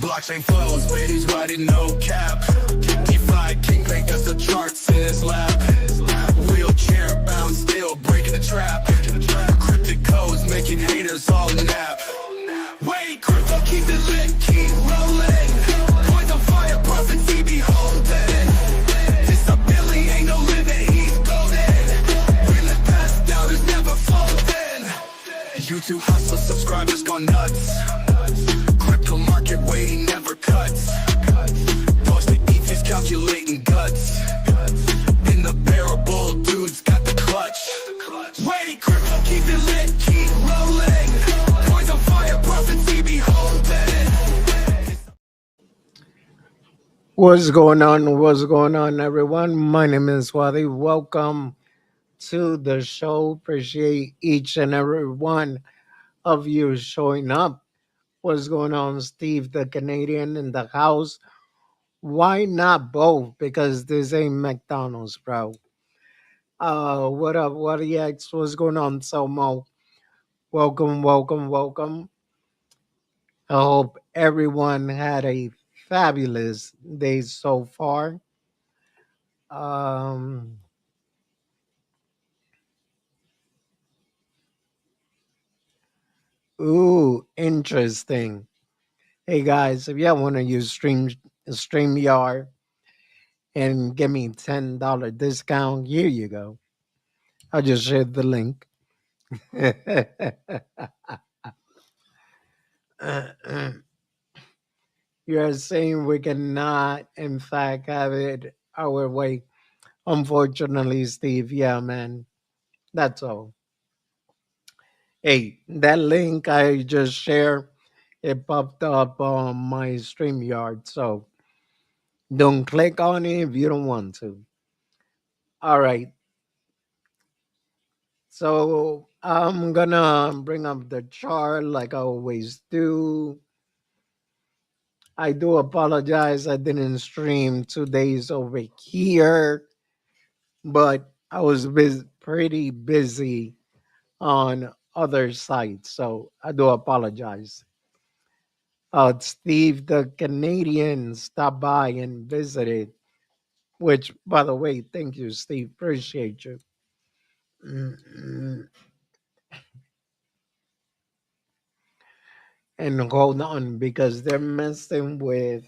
Blockchain flows, ladies riding no cap. DeFi king make us the charts in his lap. Wheelchair bound still breaking the trap. Cryptic codes making haters all nap. Wait, crypto keep it lit, keep rolling. Coins on fire, prophecy beholding. Disability ain't no limit, he's golden. Bring the past down, it's never folding. YouTube hustle, subscribers gone nuts. Crypto market waiting never cuts. Posted ETH is calculating guts. In the bearable, dude's got the clutch. Wait, crypto keep it lit, keep rolling. Coins on fire, prophecy beholding. What's going on? What's going on, everyone? My name is Wadi. Welcome to the show. Appreciate each and every one of you showing up. What's going on, Steve, the Canadian in the house? Why not both? Because this ain't McDonald's, bro. What up? What EX? What's going on, Selmo? Welcome, welcome, welcome. I hope everyone had a fabulous day so far. Um, Ooh, interesting. Hey guys, if y'all want to use StreamYard and give me $10 discount, here you go. I just shared the link. You're saying we cannot, in fact, have it our way. Unfortunately, Steve, yeah, man. That's all. Hey, that link I just shared, it popped up on my StreamYard, so don't click on it if you don't want to. All right. So I'm gonna bring up the chart like I always do. I do apologize. I didn't stream 2 days over here, but I was pretty busy on other sites. So I do apologize. Steve, the Canadian, stopped by and visited, which, by the way, thank you, Steve. Appreciate you. Mm-mm. And hold on because they're messing with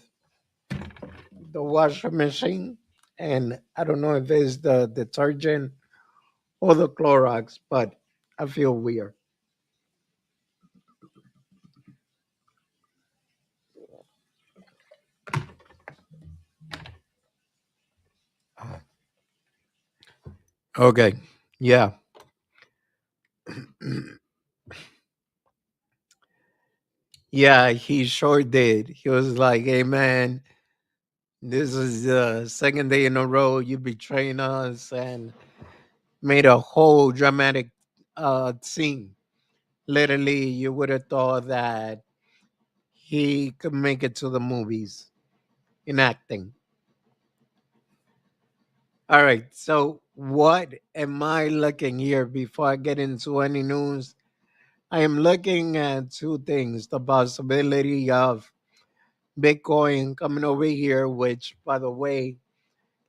the washing machine. And I don't know if it's the detergent or the Clorox, but I feel weird. Okay. Yeah. Yeah, he sure did. He was like, hey, man, this is the second day in a row you betraying us, and made a whole dramatic scene. Literally, you would have thought that he could make it to the movies in acting. All right. So, what am I looking here before I get into any news? I am looking at two things: the possibility of Bitcoin coming over here, which, by the way,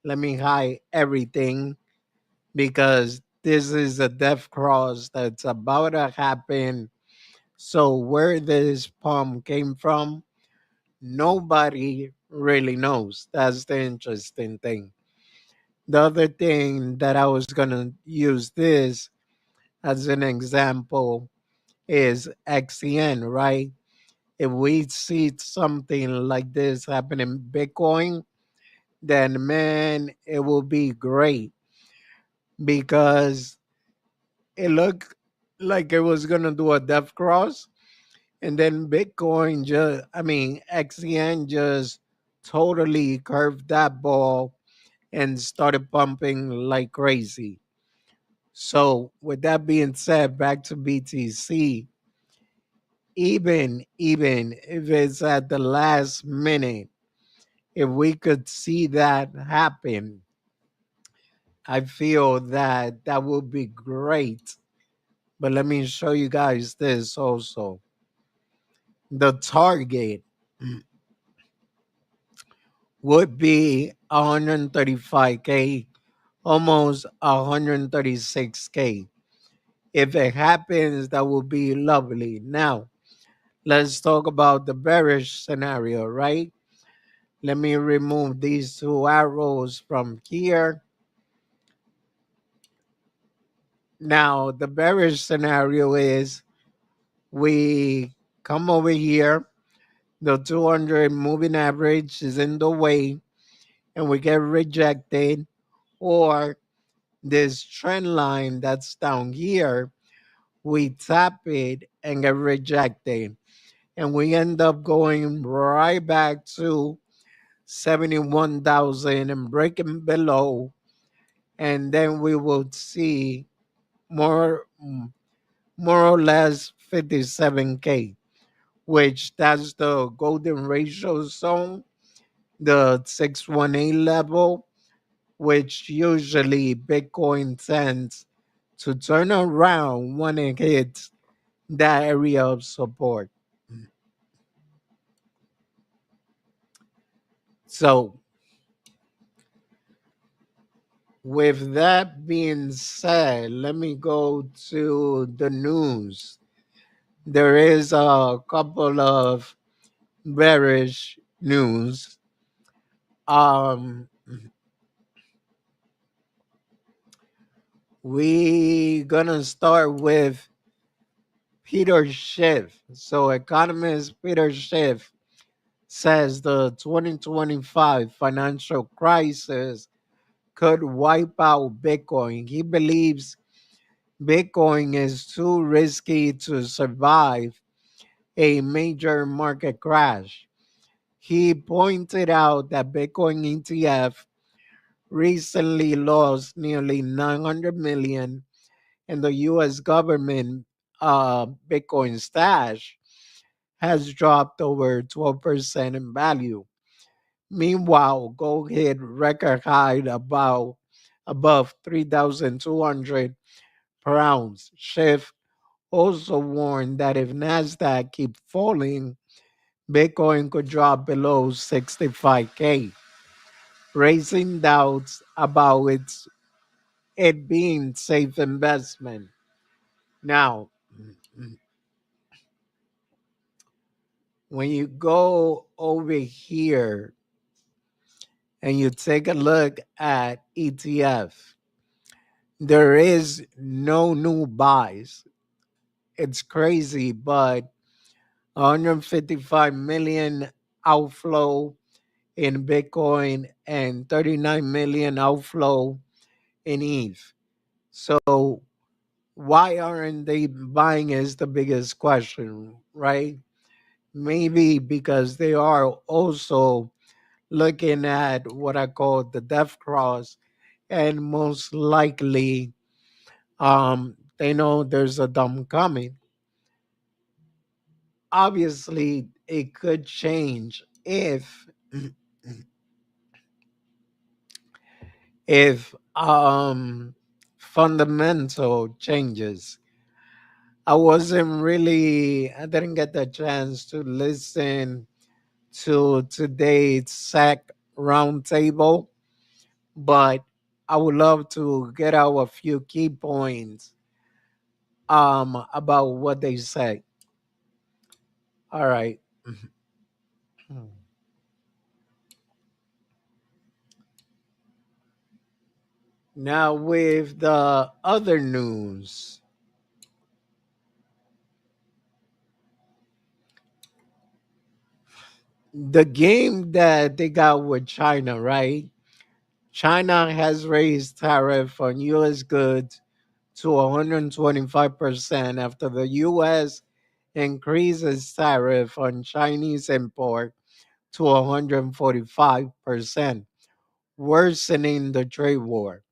let me hide everything because this is a death cross that's about to happen. So, where this pump came from, nobody really knows. That's the interesting thing. The other thing that I was going to use this as an example is XCN, right? If we see something like this happen in Bitcoin, then man, it will be great because it looked like it was going to do a death cross. And then Bitcoin XCN just totally curved that ball and started pumping like crazy. So, with that being said, back to BTC. Even if it's at the last minute, if we could see that happen, I feel that that would be great. But let me show you guys this also. The target. would be 135K, almost 136K. If it happens, that would be lovely. Now, let's talk about the bearish scenario, right? Let me remove these two arrows from here. Now, the bearish scenario is we come over here, the 200 moving average is in the way, and we get rejected, or this trend line that's down here, we tap it and get rejected. And we end up going right back to 71,000 and breaking below. And then we will see more, more or less 57K, which that's the golden ratio zone, the 618 level, which usually Bitcoin tends to turn around when it hits that area of support. So, with that being said, let me go to the news. There is a couple of bearish news. Um, we gonna start with Peter Schiff. So, economist Peter Schiff says the 2025 financial crisis could wipe out Bitcoin. He believes Bitcoin is too risky to survive a major market crash. He pointed out that Bitcoin ETF recently lost nearly 900 million, and the US government Bitcoin stash has dropped over 12% in value. Meanwhile, gold hit record high about above 3,200 per ounce. Schiff also warned that if Nasdaq keeps falling, Bitcoin could drop below 65K, raising doubts about it being safe investment. Now, when you go over here and you take a look at ETF, there is no new buys. It's crazy, but 155 million outflow in Bitcoin and 39 million outflow in ETH. So why aren't they buying is the biggest question, right? Maybe because they are also looking at what I call the death cross, and most likely they know there's a dumb coming. Obviously it could change if fundamental changes. I didn't get the chance to listen to today's SAC roundtable, but I would love to get out a few key points about what they say. All right. Now with the other news, the game that they got with China, right? China has raised tariff on US goods to 125% after the US increases tariff on Chinese import to 145%, worsening the trade war.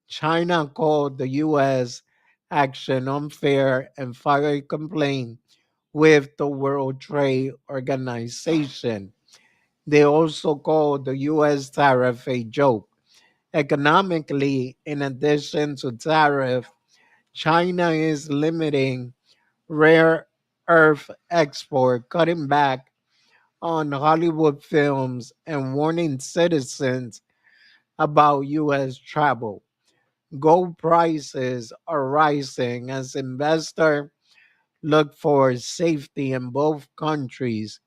China called the US action unfair and filed a complaint with the World Trade Organization. They also called the US tariff a joke. Economically, in addition to tariff, China is limiting rare earth export, cutting back on Hollywood films and warning citizens about U.S. travel. Gold prices are rising as investors look for safety in both countries.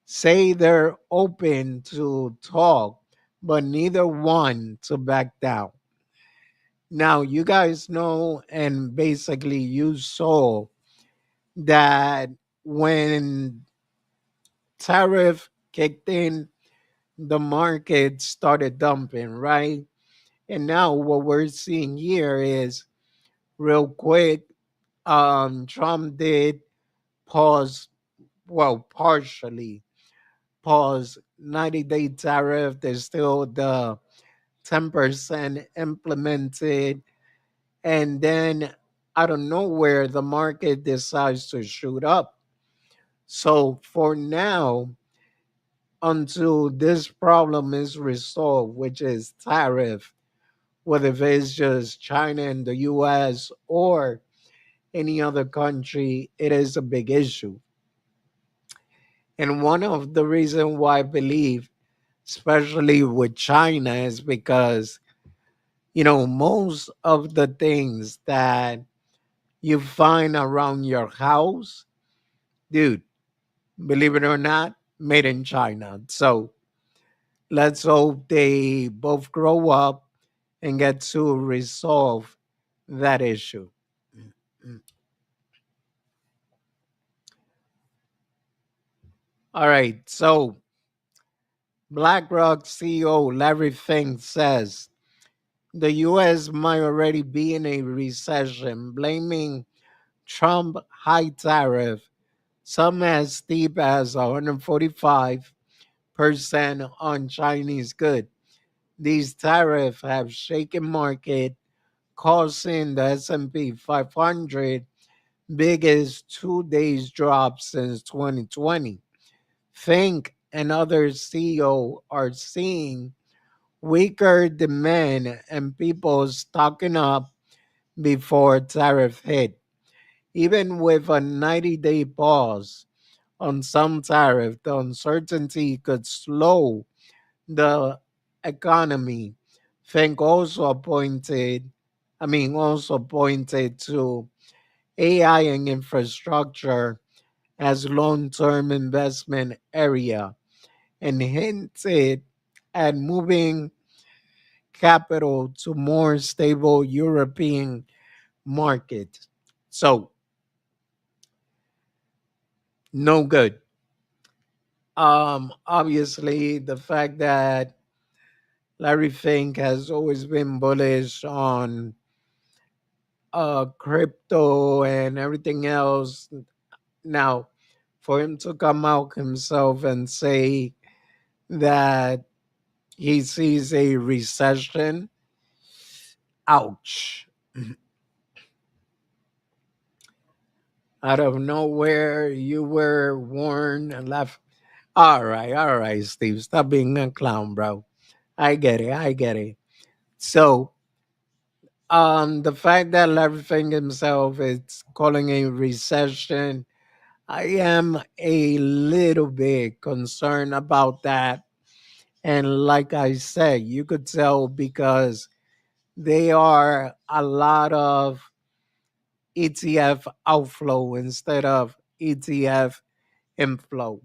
Say they're open to talk, but neither one to back down. Now, you guys know, and basically you saw that when tariff kicked in, the market started dumping, right? And now what we're seeing here is real quick, Trump did pause, well, partially pause 90-day tariff. There's still the 10% implemented. And then out of nowhere, the market decides to shoot up. So for now, until this problem is resolved, which is tariff, whether it's just China and the US or any other country, it is a big issue. And one of the reasons why I believe, especially with China, is because, most of the things that you find around your house, dude, believe it or not, made in China. So let's hope they both grow up and get to resolve that issue. All right. So BlackRock CEO Larry Fink says the U.S. might already be in a recession, blaming Trump high tariff, some as steep as 145% on Chinese goods. These tariffs have shaken market, causing the S&P 500 biggest 2 days drop since 2020. Fink and other CEO are seeing weaker demand and people stocking up before tariff hit. Even with a 90-day pause on some tariff, the uncertainty could slow the economy. Fink also pointed to AI and infrastructure as long-term investment area and hinted at moving capital to more stable European market. So, no good. Obviously, the fact that Larry Fink has always been bullish on crypto and everything else. Now, for him to come out himself and say that he sees a recession, ouch. Out of nowhere, you were warned and left. All right, Steve, stop being a clown, bro. I get it. So, the fact that Larry Fink himself is calling a recession, I am a little bit concerned about that. And like I said, you could tell because they are a lot of ETF outflow instead of ETF inflow.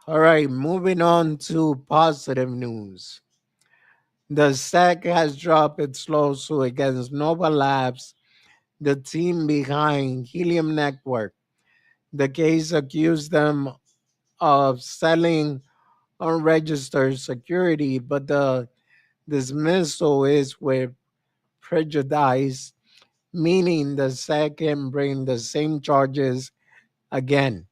All right, moving on to positive news. The SEC has dropped its lawsuit against Nova Labs, the team behind Helium Network. The case accused them of selling unregistered security, but the dismissal is with prejudice, meaning the SEC can bring the same charges again.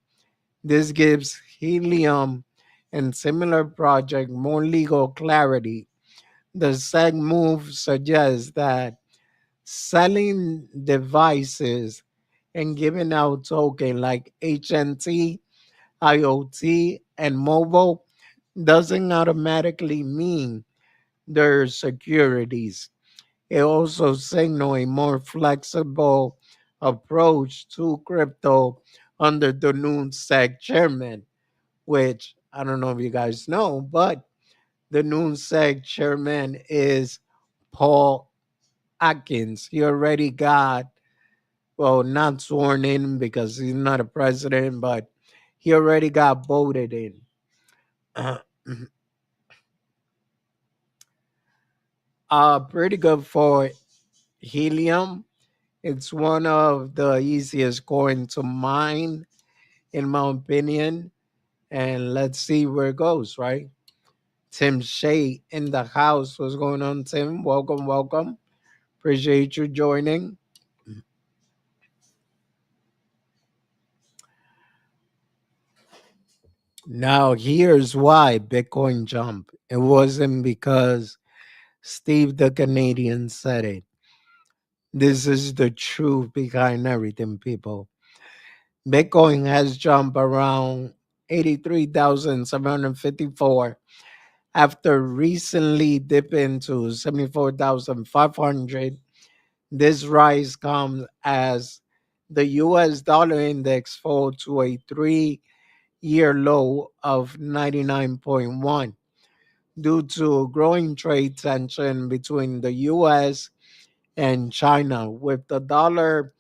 This gives Helium and similar project more legal clarity. The SEC move suggests that selling devices and giving out token like HNT, IoT, and mobile doesn't automatically mean they're securities. It also signals a more flexible approach to crypto under the NUNSEC chairman, which I don't know if you guys know, but the NUNSEC chairman is Paul Atkins. He already got, well, not sworn in because he's not a president, but he already got voted in. Pretty good for helium. It's one of the easiest coin to mine, in my opinion. And let's see where it goes, right? Tim Shea in the house. What's going on, Tim? Welcome, welcome. Appreciate you joining. Now, here's why Bitcoin jumped. It wasn't because Steve the Canadian said it. This is the truth behind everything, people. Bitcoin has jumped around 83,754 after recently dipping to 74,500. This rise comes as the US dollar index fall to a 3-year low of 99.1 due to growing trade tension between the US and China. With the dollar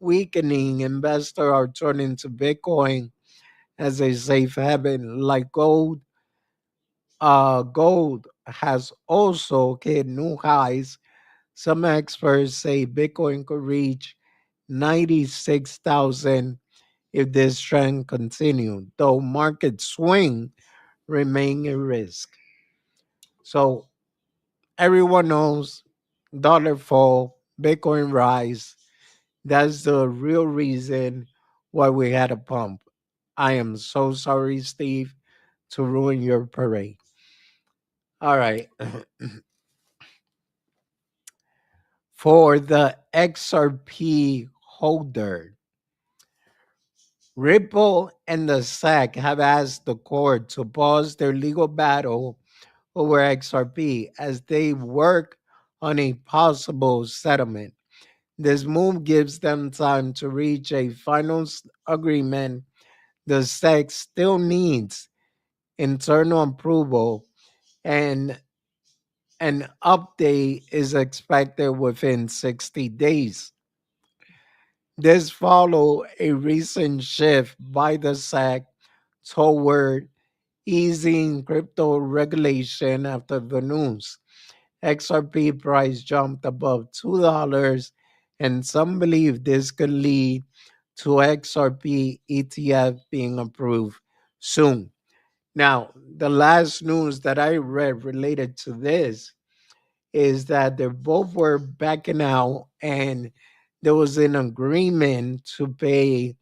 weakening, investors are turning to Bitcoin as a safe haven. Like gold, gold has also hit new highs. Some experts say Bitcoin could reach 96,000 if this trend continued, though market swing remain a risk. So everyone knows dollar fall, Bitcoin rise. That's the real reason why we had a pump. I am so sorry, Steve, to ruin your parade. All right. For the XRP holder, Ripple and the SEC have asked the court to pause their legal battle over XRP as they work on a possible settlement. This move gives them time to reach a final agreement. The SEC still needs internal approval, and an update is expected within 60 days. This followed a recent shift by the SEC toward easing crypto regulation after the news. XRP price jumped above $2, and some believe this could lead to XRP ETF being approved soon. Now, the last news that I read related to this is that they both were backing out and there was an agreement to pay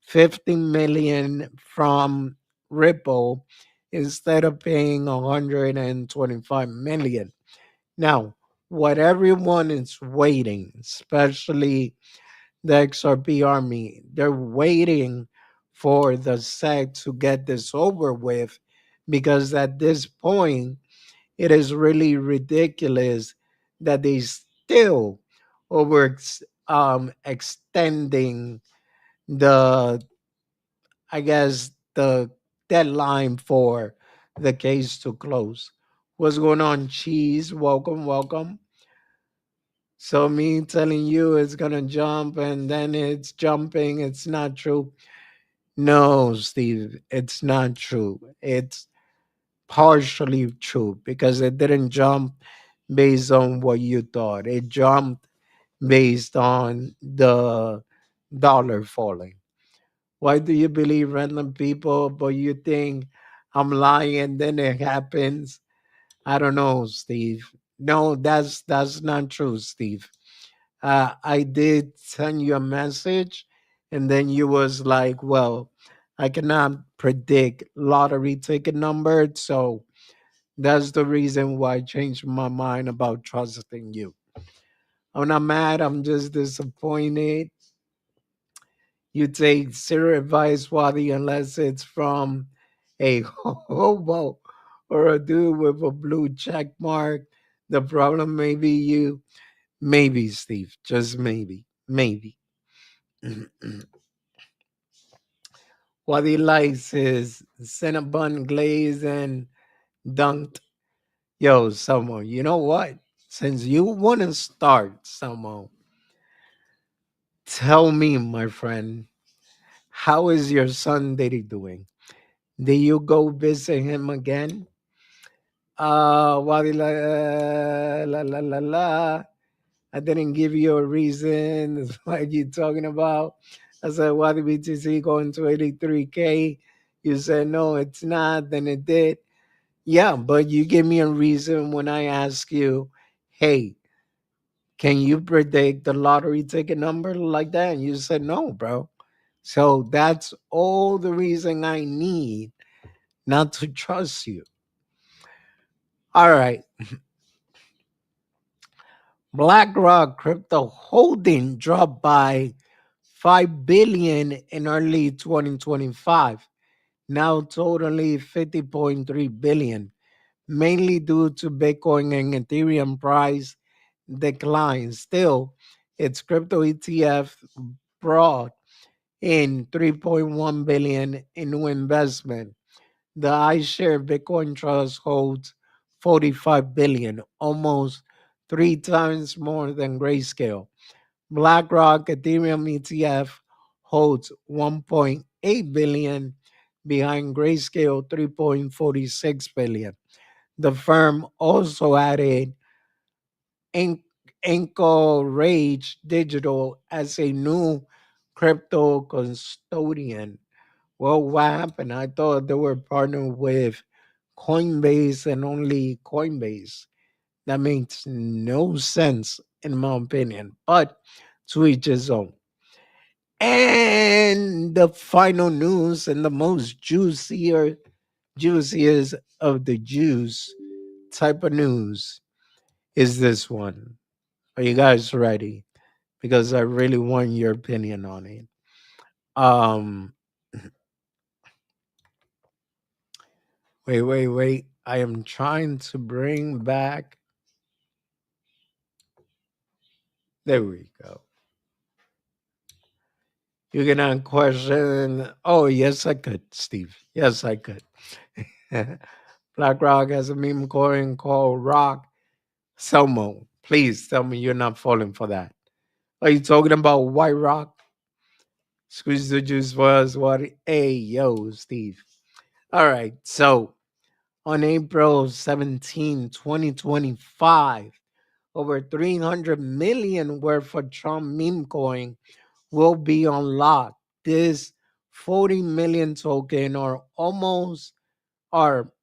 50 million from Ripple instead of paying 125 million. Now, what everyone is waiting, especially the XRP army, they're waiting for the SEC to get this over with because at this point, it is really ridiculous that they still over extending the, I guess, the deadline for the case to close. What's going on, Cheese? Welcome, welcome. So me telling you it's gonna jump and then it's jumping, it's not true. No, Steve, it's not true. It's partially true because it didn't jump based on what you thought. It jumped based on the dollar falling. Why do you believe random people, but you think I'm lying and then it happens? I don't know, Steve. No, that's not true, Steve. I did send you a message, and then you was like, "Well, I cannot predict lottery ticket number, so that's the reason why I changed my mind about trusting you." I'm not mad. I'm just disappointed. You take zero advice, Wadi, unless it's from a hobo or a dude with a blue check mark. The problem may be you. Maybe, Steve. Just maybe. Maybe. What he likes is Cinnabon glaze and dunked. Yo, Samo, you know what? Since you want to start, Samo, tell me, my friend, how is your son Diddy doing? Did you go visit him again? Wadi la la la la. I didn't give you a reason. That's what you talking about. I said, why the BTC going to 83K? You said, no, it's not. Then it did. Yeah, but you give me a reason when I ask you, hey, can you predict the lottery ticket number like that? And you said, no, bro. So that's all the reason I need not to trust you. All right. BlackRock crypto holding dropped by 5 billion in early 2025, now totally 50.3 billion, mainly due to Bitcoin and Ethereum price decline. Still, its crypto ETF brought in 3.1 billion in new investment. The iShare Bitcoin Trust holds 45 billion, almost three times more than Grayscale. BlackRock Ethereum ETF holds 1.8 billion behind Grayscale 3.46 billion. The firm also added An- Anchorage Digital as a new crypto custodian. Well, what happened? I thought they were partnered with Coinbase and only Coinbase. That makes no sense, in my opinion, but to each his own. And the final news and the most juiciest of the juice type of news is this one. Are you guys ready? Because I really want your opinion on it. Um, wait. I am trying to bring back. There we go. You're gonna question. Oh, yes, I could, Steve. Yes, I could. BlackRock has a meme coin called Rock Selmo. Please tell me you're not falling for that. Are you talking about White Rock? Squeeze the juice was what? Hey, yo, Steve. All right. So on April 17, 2025, over 300 million worth of Trump meme coin will be unlocked. This 40 million token are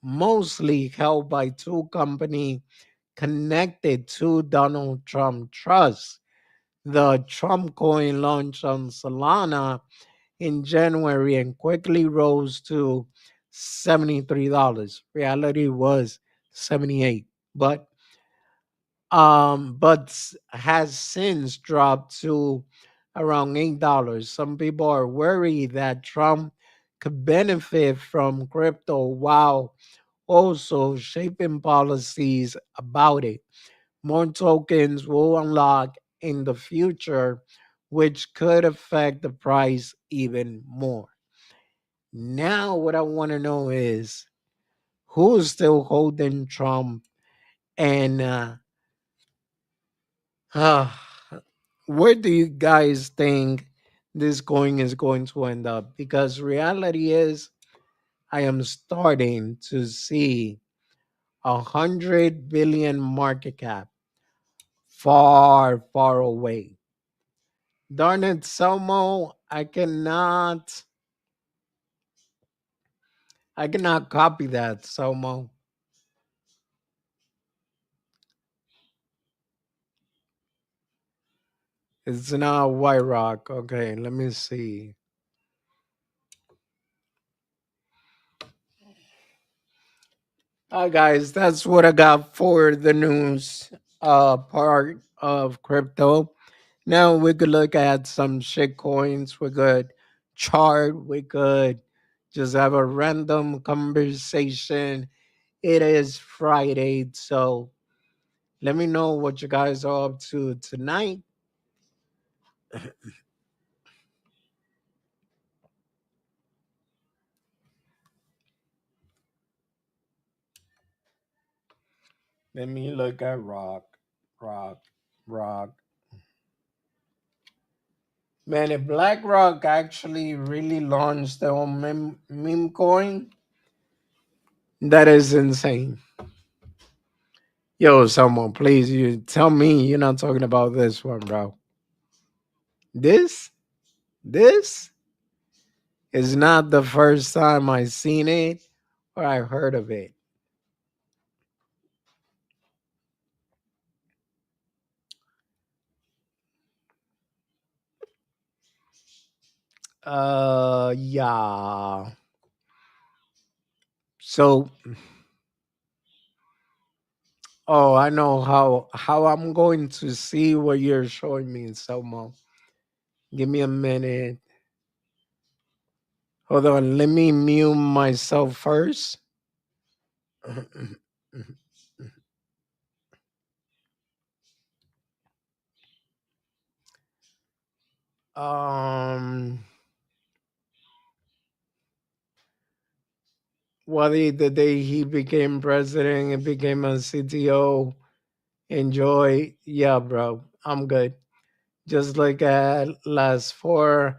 mostly held by two companies connected to Donald Trump Trust. The Trump coin launched on Solana in January and quickly rose to $73. Reality was 78, but has since dropped to around $8. Some people are worried that Trump could benefit from crypto while also shaping policies about it. More tokens will unlock in the future, which could affect the price even more. Now, what I want to know is who's still holding Trump and uh, where do you guys think this coin is going to end up? Because reality is, I am starting to see 100 billion market cap far away. Darn it, Selmo, I cannot copy that, Selmo. It's not White Rock. Okay, let me see. Hi guys, that's what I got for the news part of crypto. Now we could look at some shit coins. We could chart. We could just have a random conversation. It is Friday, so let me know what you guys are up to tonight. Let me look at rock, rock. Man, if BlackRock actually really launched their own meme coin, that is insane. Yo, someone, please, you tell me you're not talking about this one, bro. This, this is not the first time I seen it or I heard of it. Yeah. So, oh, I know how I'm going to see what you're showing me, Selmo. Give me a minute. Hold on, let me mute myself first. um, the day he became president and became a CTO, enjoy. Yeah, bro, I'm good. Just like at last four,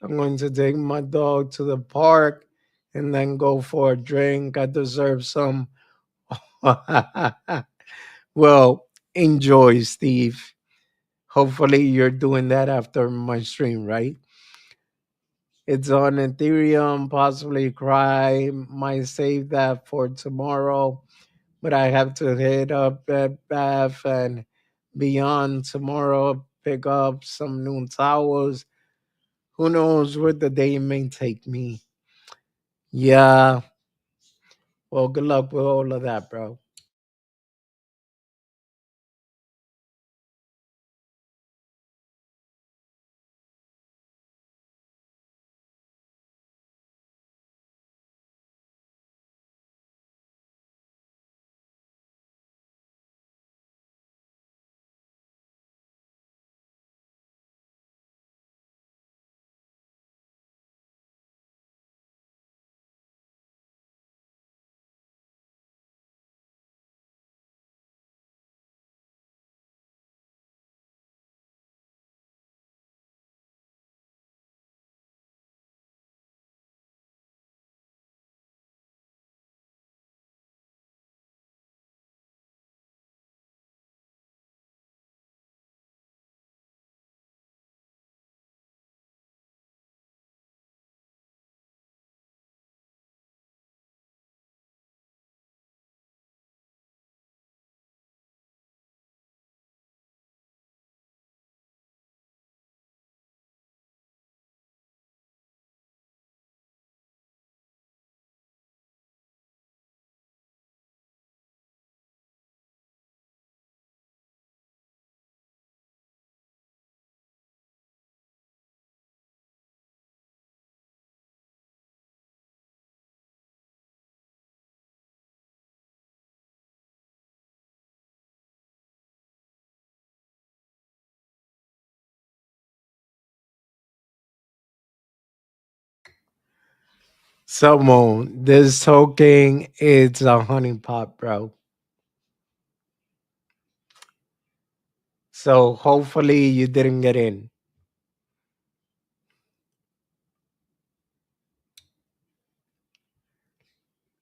I'm going to take my dog to the park and then go for a drink. I deserve some. Well, enjoy, Steve. Hopefully, you're doing that after my stream, right? It's on Ethereum, possibly Cry. Might save that for tomorrow, but I have to hit up at Bath and beyond tomorrow, pick up some new towels. Who knows where the day may take me? Yeah. Well, good luck with all of that, bro. Someone, this token, it's a honeypot, bro. So hopefully you didn't get in.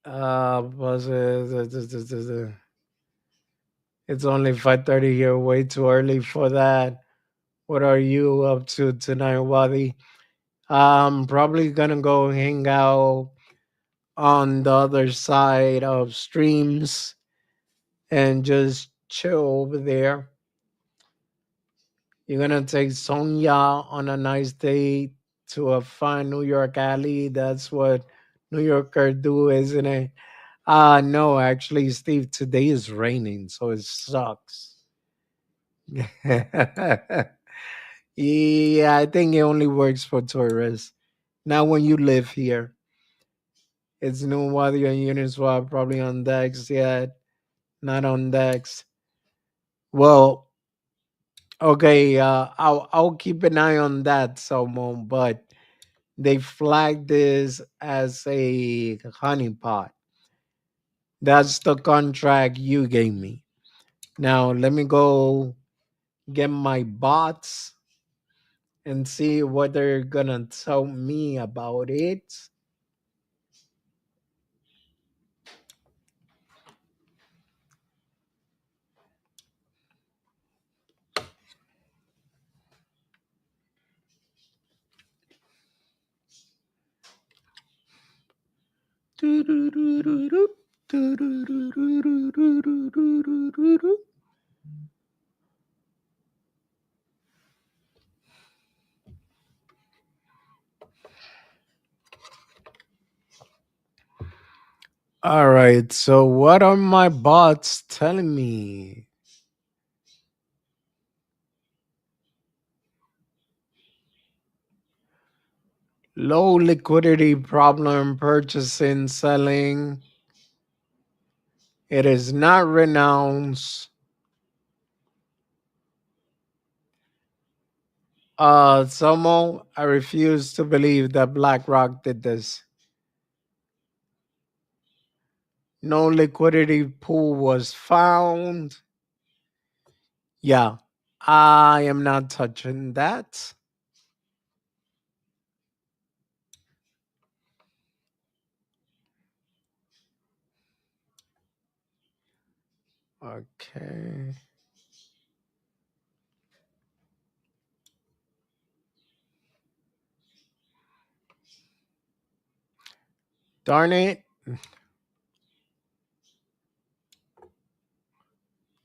Was it? It's only 5:30 here. Way too early for that. What are you up to tonight, Wadi? I'm probably gonna go hang out on the other side of streams and just chill over there. You're gonna take Sonia on a nice date to a fine New York alley. That's what New Yorkers do, isn't it? No, actually, Steve, today is raining, so it sucks. Yeah, I think it only works for tourists. Not when you live here. It's new Wadi and Uniswap probably on Dex yet. Not on Dex. Well, okay, I'll keep an eye on that, Salmon, but they flagged this as a honeypot. That's the contract you gave me. Now let me go get my bots and see what they're gonna tell me about it. All right, so what are my bots telling me? Low liquidity problem purchasing, selling. It is not renounced. Somo, I refuse to believe that BlackRock did this. No liquidity pool was found. Yeah, I am not touching that. Okay. Darn it.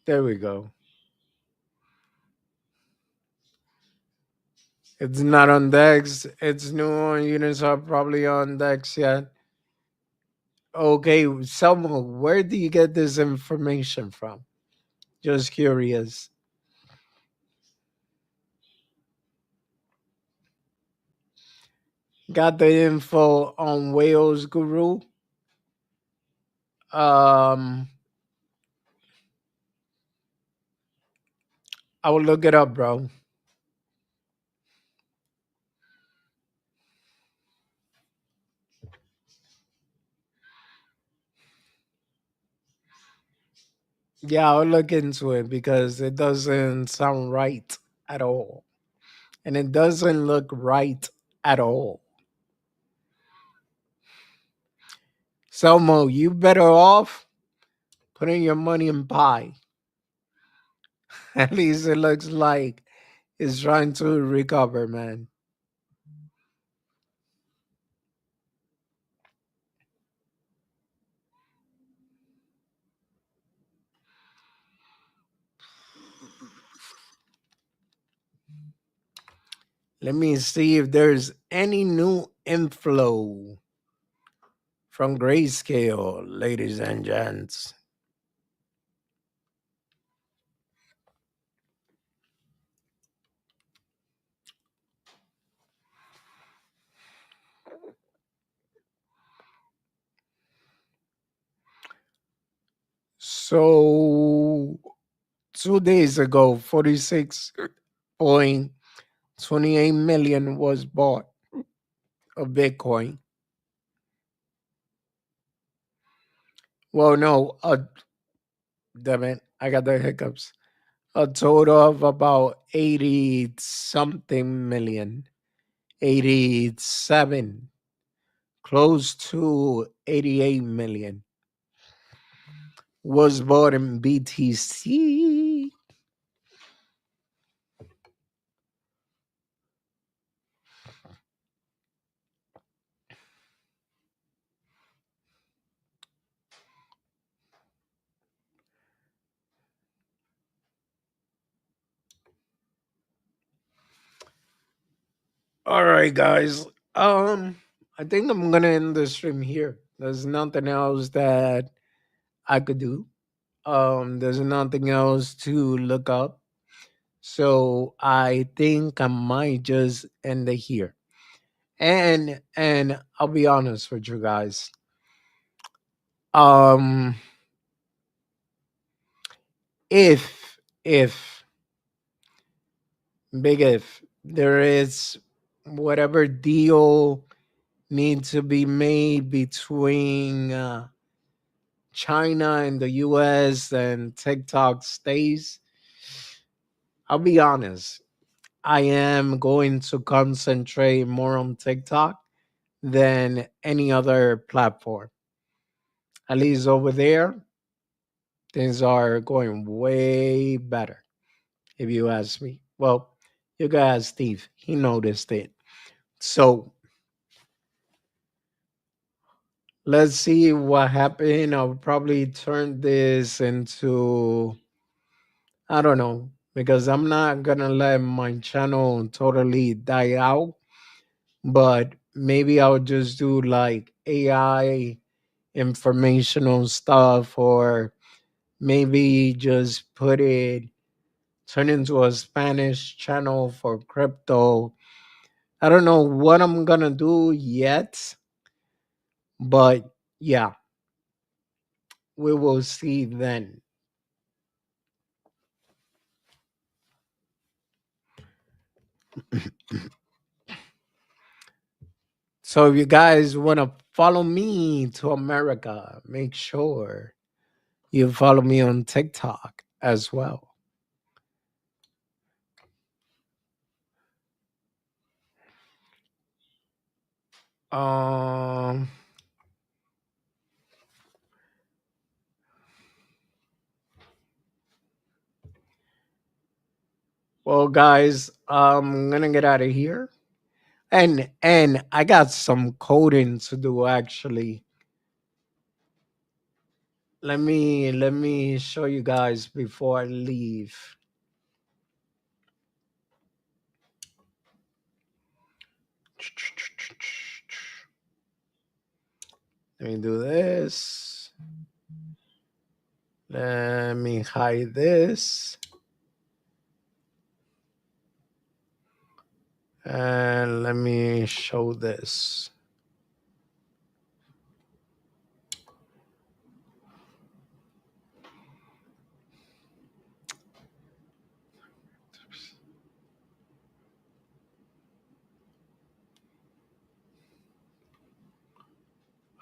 There we go. It's not on Dex. It's new on Uniswap, probably on Dex yet. Okay, Selma, where do you get this information from? Just curious. Got the info on Whales Guru. Um, I will look it up, bro. Yeah, I'll look into it because it doesn't sound right at all. And it doesn't look right at all. Selmo, you better off putting your money in pie. At least it looks like it's trying to recover, man. Let me see if there's any new inflow from Grayscale, ladies and gents. So 2 days ago, 46.28 million was bought of Bitcoin. Well, no, damn it, I got the hiccups. A total of about 80 something million, 87, close to 88 million was bought in BTC. All right, guys. I think I'm gonna end the stream here. There's nothing else that I could do. There's nothing else to look up. So I think I might just end it here. And I'll be honest with you guys. Um if big if there is whatever deal needs to be made between China and the US and TikTok stays, I'll be honest, I am going to concentrate more on TikTok than any other platform. At least over there, things are going way better, if you ask me. Well, you guys, Steve, he noticed it. So let's see what happened. I'll probably turn this into, I don't know, because I'm not gonna let my channel totally die out, but maybe I'll just do like AI informational stuff, or maybe just turn into a Spanish channel for crypto. I don't know what I'm gonna do yet, but yeah, we will see then. So if you guys want to follow me to America, make sure you follow me on TikTok as well. Um well guys, I'm gonna get out of here. And I got some coding to do actually. Let me show you guys before I leave. Let me do this. Let me hide this. And let me show this.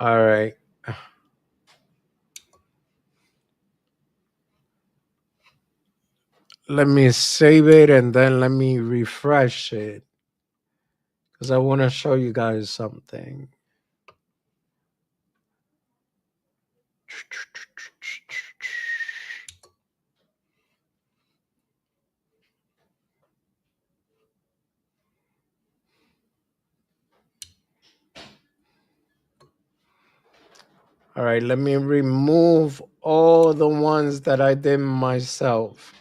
All right. Let me save it and then let me refresh it because I want to show you guys something. All right, let me remove all the ones that I did myself.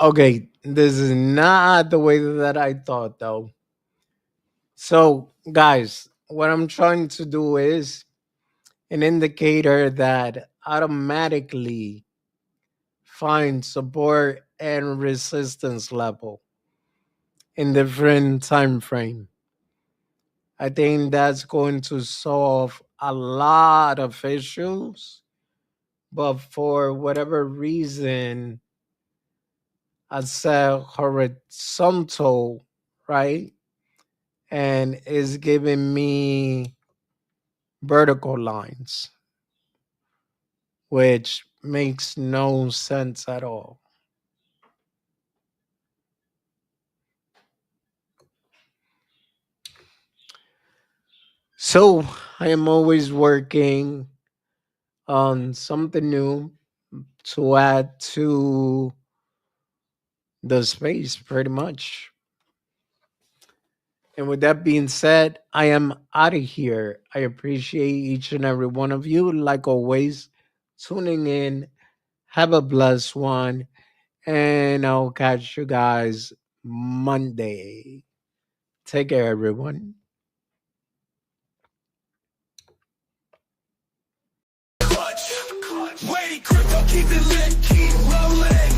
Okay, this is not the way that I thought though. So, guys, what I'm trying to do is an indicator that automatically finds support and resistance level in different time frame. I think that's going to solve a lot of issues, but for whatever reason, I said horizontal, right? And is giving me vertical lines, which makes no sense at all. So I am always working on something new to add to the space, pretty much. And with that being said, I am out of here. I appreciate each and every one of you, like always, tuning in. Have a blessed one. And I'll catch you guys Monday. Take care, everyone. Clutch. Wait, crypto, keep it lit, keep rolling.